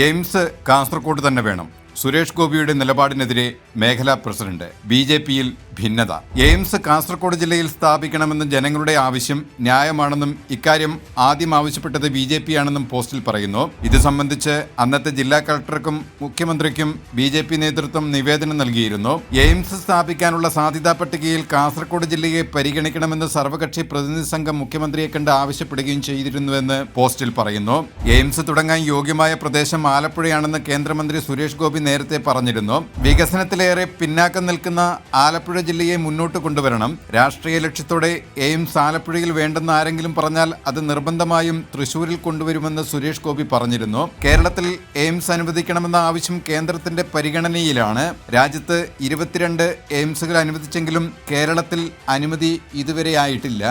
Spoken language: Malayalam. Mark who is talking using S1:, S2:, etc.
S1: എയിംസ് കാസർഗോഡ് തന്നെ വേണം. സുരേഷ് ഗോപിയുടെ നിലപാടിനെതിരെ മേഖലാ പ്രസിഡന്റ്. ബി.ജെ.പിയിൽ ഭിന്നത. എയിംസ് കാസർഗോഡ് ജില്ലയിൽ സ്ഥാപിക്കണമെന്ന് ജനങ്ങളുടെ ആവശ്യം ന്യായമാണെന്നും ഇക്കാര്യം ആദ്യം ആവശ്യപ്പെട്ടത് ബി.ജെ.പി ആണെന്നും പോസ്റ്റിൽ പറയുന്നു. ഇത് സംബന്ധിച്ച് അന്നത്തെ ജില്ലാ കളക്ടർക്കും മുഖ്യമന്ത്രിക്കും ബി.ജെ.പി നേതൃത്വം നിവേദനം നൽകിയിരുന്നു. എയിംസ് സ്ഥാപിക്കാനുള്ള സാധ്യതാ പട്ടികയിൽ കാസർഗോഡ് ജില്ലയെ പരിഗണിക്കണമെന്ന് സർവകക്ഷി പ്രതിനിധി സംഘം മുഖ്യമന്ത്രിയെ കണ്ട് ആവശ്യപ്പെടുകയും ചെയ്തിരുന്നുവെന്ന് പോസ്റ്റിൽ പറയുന്നു. എയിംസ് തുടങ്ങാൻ യോഗ്യമായ പ്രദേശം ആലപ്പുഴയാണെന്ന് കേന്ദ്രമന്ത്രി സുരേഷ് ഗോപി നേരത്തെ പറഞ്ഞിരുന്നു. വികസനത്തിലേറെ പിന്നാക്കം നിൽക്കുന്ന ആലപ്പുഴ ജില്ലയെ മുന്നോട്ട് കൊണ്ടുവരണം. രാഷ്ട്രീയ ലക്ഷ്യത്തോടെ എയിംസ് ആലപ്പുഴയിൽ വേണ്ടെന്ന് ആരെങ്കിലും പറഞ്ഞാൽ അത് നിർബന്ധമായും തൃശൂരിൽ കൊണ്ടുവരുമെന്ന് സുരേഷ് ഗോപി പറഞ്ഞിരുന്നു. കേരളത്തിൽ എയിംസ് അനുവദിക്കണമെന്ന ആവശ്യം കേന്ദ്രത്തിന്റെ പരിഗണനയിലാണ്. രാജ്യത്ത് 22 എയിംസുകൾ അനുവദിച്ചെങ്കിലും കേരളത്തിൽ അനുമതി ഇതുവരെയായിട്ടില്ല.